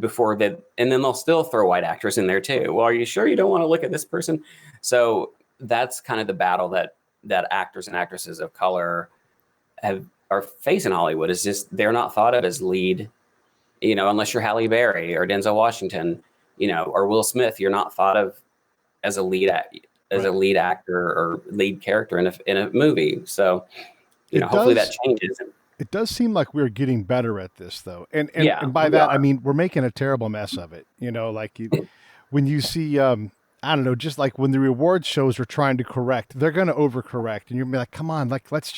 before that. And then they'll still throw white actors in there too. Well, are you sure you don't want to look at this person? So that's kind of the battle that actors and actresses of color are facing in Hollywood. Is just, they're not thought of as lead, unless you're Halle Berry or Denzel Washington, or Will Smith, you're not thought of as a lead a lead actor or lead character in a movie. So, hopefully that changes. It does seem like we're getting better at this though. And by that, I mean, we're making a terrible mess of it. When you see, I don't know, just like when the reward shows are trying to correct, they're going to overcorrect. And you're like, come on, like, let's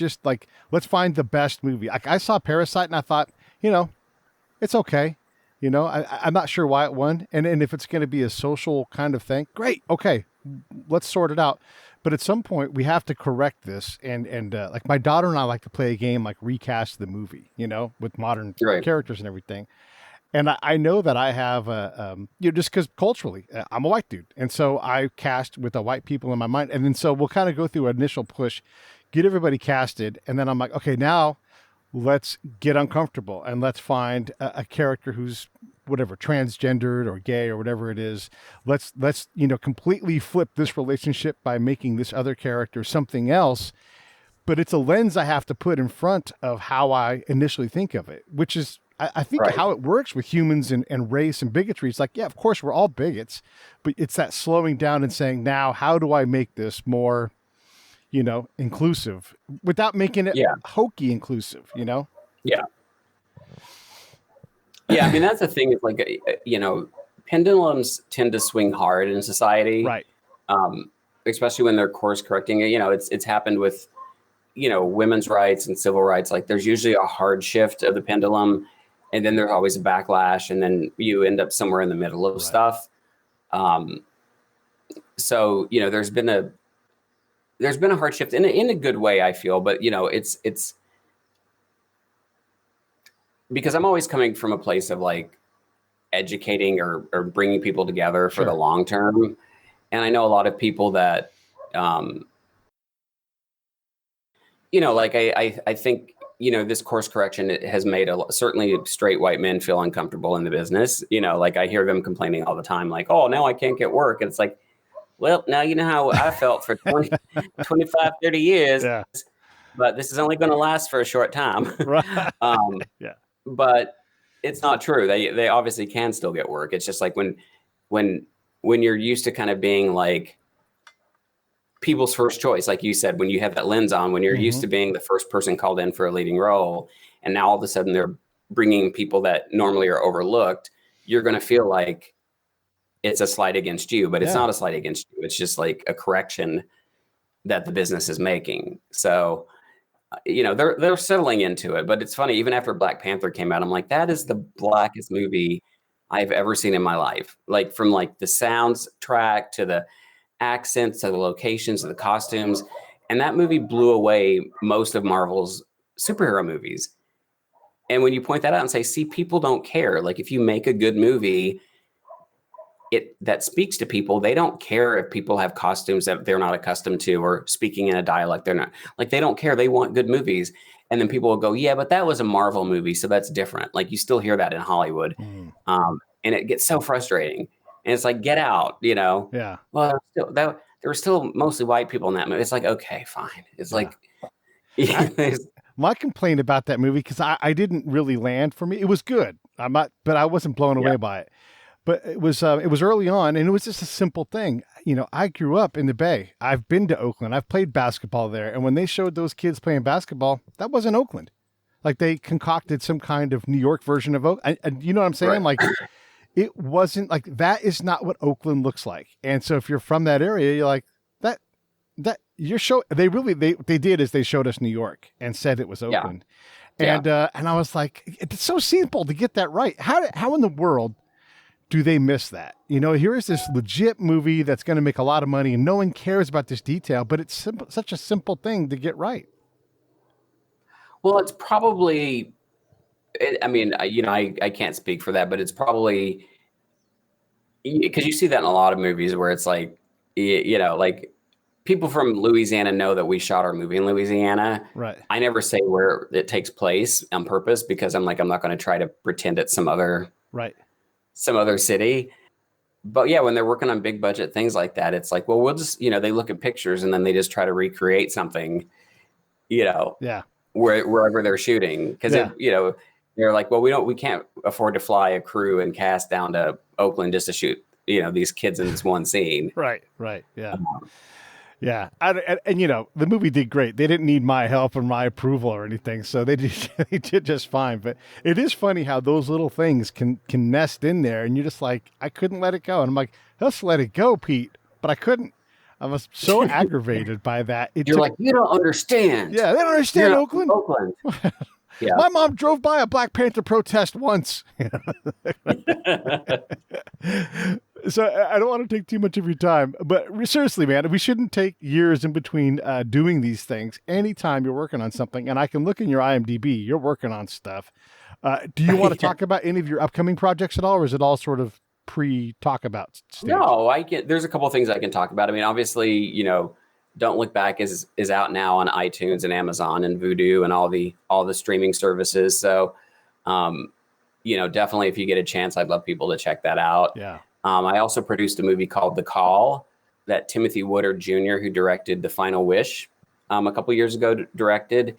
find the best movie. Like I saw Parasite and I thought, it's okay. I'm not sure why it won. And if it's going to be a social kind of thing, great. Okay. Let's sort it out. But at some point we have to correct this. And like my daughter and I like to play a game, like recast the movie, with modern characters and everything. And I know that I have just because culturally I'm a white dude. And so I cast with the white people in my mind. And then so we'll kind of go through an initial push, get everybody casted. And then I'm like, okay, now let's get uncomfortable and let's find a character who's whatever, transgendered or gay or whatever it is. Let's completely flip this relationship by making this other character something else. But it's a lens I have to put in front of how I initially think of it, which is, I think how it works with humans and race and bigotry. It's like, yeah, of course we're all bigots, but it's that slowing down and saying, now, how do I make this more, inclusive without making it hokey inclusive, Yeah. Yeah. I mean, that's the thing. It's like, pendulums tend to swing hard in society. Right. Especially when they're course correcting. It's happened with, women's rights and civil rights. Like there's usually a hard shift of the pendulum. And then there's always a backlash, and then you end up somewhere in the middle of stuff. So there's been a hard shift in a good way, I feel, but it's because I'm always coming from a place of like educating or bringing people together for the long term, and I know a lot of people that, like I think. This course correction has made certainly straight white men feel uncomfortable in the business. Like I hear them complaining all the time, like, oh, now I can't get work. And it's like, well, now you know how I felt for 20, 25, 30 years, but this is only going to last for a short time. Right. But it's not true. They obviously can still get work. It's just like when you're used to kind of being like, people's first choice, like you said, when you have that lens on, when you're used to being the first person called in for a leading role, and now all of a sudden they're bringing people that normally are overlooked, you're going to feel like it's a slight against you, but it's not a slight against you. It's just like a correction that the business is making. So, they're settling into it, but it's funny, even after Black Panther came out, I'm like, that is the blackest movie I've ever seen in my life. Like from like the soundtrack to the accents to the locations to the costumes, and that movie blew away most of Marvel's superhero movies. And when you point that out and say, see, people don't care. Like if you make a good movie, that speaks to people. They don't care if people have costumes that they're not accustomed to or speaking in a dialect they're not. Like they don't care. They want good movies. And then people will go, yeah, but that was a Marvel movie, so that's different. Like you still hear that in Hollywood, and it gets so frustrating. And it's like, get out, Yeah. Well, there were still mostly white people in that movie. It's like, okay, fine. It's like, my complaint about that movie, because I didn't really land for me. It was good. But I wasn't blown away by it. But it was early on, and it was just a simple thing. I grew up in the Bay. I've been to Oakland. I've played basketball there. And when they showed those kids playing basketball, that wasn't Oakland. Like they concocted some kind of New York version of Oakland. And you know what I'm saying? Right. Like it wasn't like, that is not what Oakland looks like. And so if you're from that area, you're like, that your show, they did is they showed us New York and said it was Oakland. And I was like, it's so simple to get that right. How in the world do they miss that? You know, here is this legit movie that's going to make a lot of money and no one cares about this detail, but it's such a simple thing to get right. Well, it's probably, I mean, I can't speak for that, but it's probably, because you see that in a lot of movies where it's like, like people from Louisiana know that we shot our movie in Louisiana. Right. I never say where it takes place on purpose because I'm not going to try to pretend it's some other city. But yeah, when they're working on big budget things like that, it's like, well, we'll just, they look at pictures and then they just try to recreate something, wherever they're shooting. Because, they're like, well, we can't afford to fly a crew and cast down to Oakland just to shoot, these kids in this one scene. Right. Yeah. Yeah. And the movie did great. They didn't need my help or my approval or anything. So they did just fine. But it is funny how those little things can nest in there. And you're just like, I couldn't let it go. And I'm like, let's let it go, Pete. But I couldn't. I was so aggravated by that. You're like, you don't understand. Yeah, they don't understand Oakland. Yeah. My mom drove by a Black Panther protest once. So I don't want to take too much of your time, but seriously, man, we shouldn't take years in between doing these things. Anytime you're working on something, and I can look in your IMDb, you're working on stuff. Do you want to talk about any of your upcoming projects at all, or is it all sort of pre-talk about stage? No, there's a couple of things I can talk about. I mean, obviously, Don't Look Back is out now on iTunes and Amazon and Vudu and all the streaming services. So, definitely if you get a chance, I'd love people to check that out. Yeah. I also produced a movie called The Call that Timothy Woodard Jr., who directed The Final Wish a couple years ago, directed.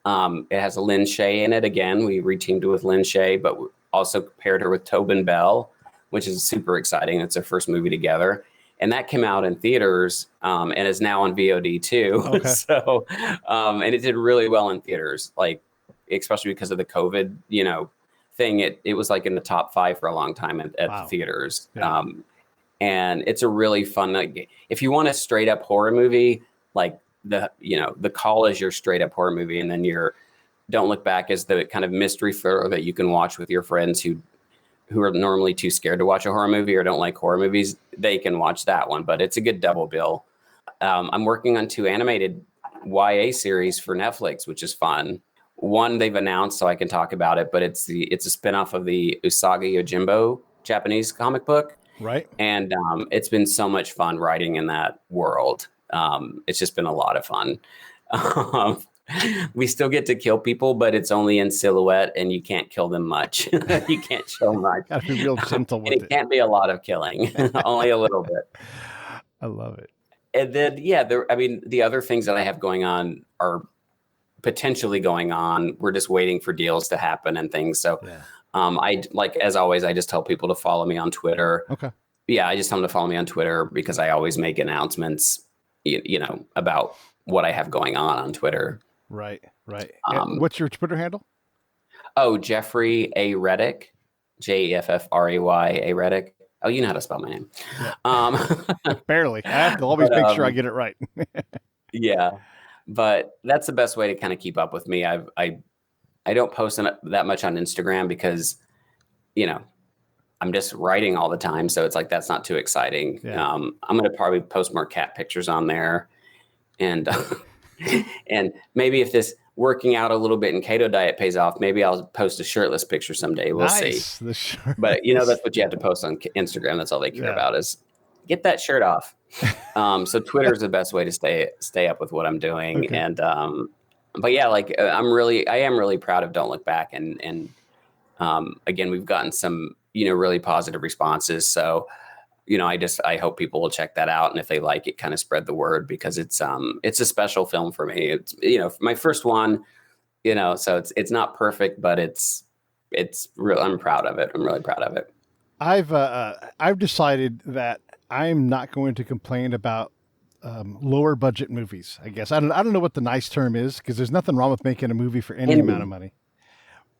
It has a Lynn Shay in it. Again, we reteamed with Lynn Shay, but also paired her with Tobin Bell, which is super exciting. It's their first movie together. And that came out in theaters and is now on VOD too. Okay. So, and it did really well in theaters, like especially because of the COVID, thing. It was like in the top 5 for a long time at the theaters. Yeah. And it's a really fun, like, if you want a straight up horror movie, like The Call is your straight up horror movie. And then your Don't Look Back is the kind of mystery thriller that you can watch with your friends who are normally too scared to watch a horror movie or don't like horror movies. They can watch that one, but it's a good double bill. I'm working on 2 animated YA series for Netflix, which is fun. One they've announced, so I can talk about it, but it's a spinoff of the Usagi Yojimbo Japanese comic book. Right. And it's been so much fun writing in that world. It's just been a lot of fun. We still get to kill people, but it's only in silhouette and you can't kill them much. You can't show much. Gotta be real gentle with it. It can't be a lot of killing, only a little bit. I love it. And then, the other things that I have going on are potentially going on. We're just waiting for deals to happen and things. So as always, I just tell people to follow me on Twitter. Okay. Yeah. I just tell them to follow me on Twitter because I always make announcements, about what I have going on Twitter. Right. What's your Twitter handle? Oh, Jeffrey A. Reddick, Jeffray A. Reddick. Oh, you know how to spell my name. Yeah. Barely. I have to always make sure I get it right. Yeah. But that's the best way to kind of keep up with me. I don't post that much on Instagram because, I'm just writing all the time. So it's like, that's not too exciting. Yeah. I'm going to probably post more cat pictures on there. And, and maybe if this working out a little bit in keto diet pays off, maybe I'll post a shirtless picture someday. We'll see. But that's what you have to post on Instagram. That's all they care about is get that shirt off. So Twitter is the best way to stay up with what I'm doing. Okay. And, but yeah, I am really proud of Don't Look Back. And again, we've gotten some, really positive responses. So, I hope people will check that out. And if they like it, kind of spread the word because it's a special film for me. It's, my first one, so it's not perfect, but it's real. I'm proud of it. I'm really proud of it. I've decided that I'm not going to complain about lower budget movies. I guess I don't know what the nice term is because there's nothing wrong with making a movie for any amount of money.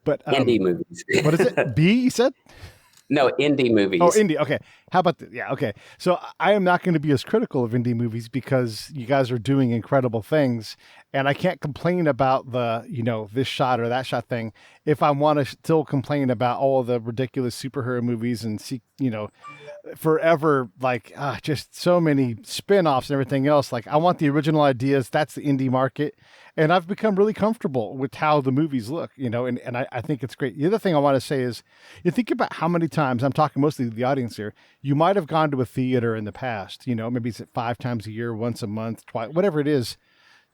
But indie movies. What is it? B, you said? No, indie movies. Oh, indie. Okay. How about yeah. Okay. So I am not going to be as critical of indie movies because you guys are doing incredible things, and I can't complain about the this shot or that shot thing if I want to still complain about all the ridiculous superhero movies and see forever just so many spin-offs and everything else. Like I want the original ideas. That's the indie market. And I've become really comfortable with how the movies look, and I think it's great. The other thing I want to say is you think about how many times, I'm talking mostly to the audience here, you might have gone to a theater in the past, maybe it's 5 times a year, once a month, twice, whatever it is.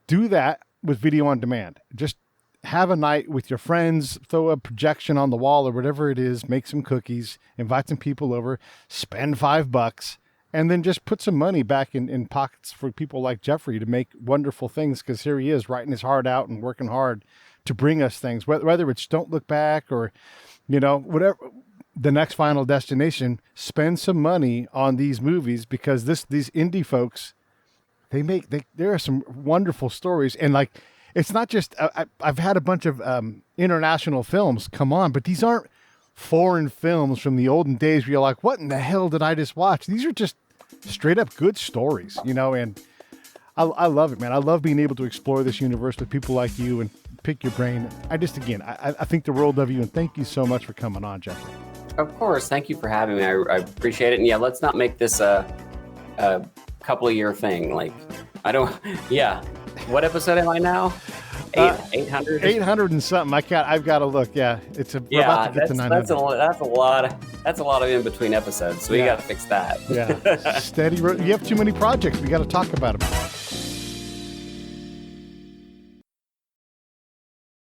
Do that with video on demand. Just have a night with your friends, throw a projection on the wall or whatever it is, make some cookies, invite some people over, spend $5, and then just put some money back in pockets for people like Jeffrey to make wonderful things, because here he is writing his heart out and working hard to bring us things, whether it's Don't Look Back or, whatever, the next Final Destination. Spend some money on these movies because these indie folks, there are some wonderful stories. And it's not just, I've had a bunch of international films come on, but these aren't foreign films from the olden days where you're like, what in the hell did I just watch? These are just straight up good stories, and I love it, man. I love being able to explore this universe with people like you and pick your brain. I think the world of you, and thank you so much for coming on, Jeffrey. Of course. Thank you for having me. I appreciate it. And yeah, let's not make this a couple of year thing. What episode am I now? 800? 800 and something. I've got to look. Yeah. We're about to get to 900. That's a lot of in between episodes. So we got to fix that. Yeah. Steady. You have too many projects. We got to talk about them.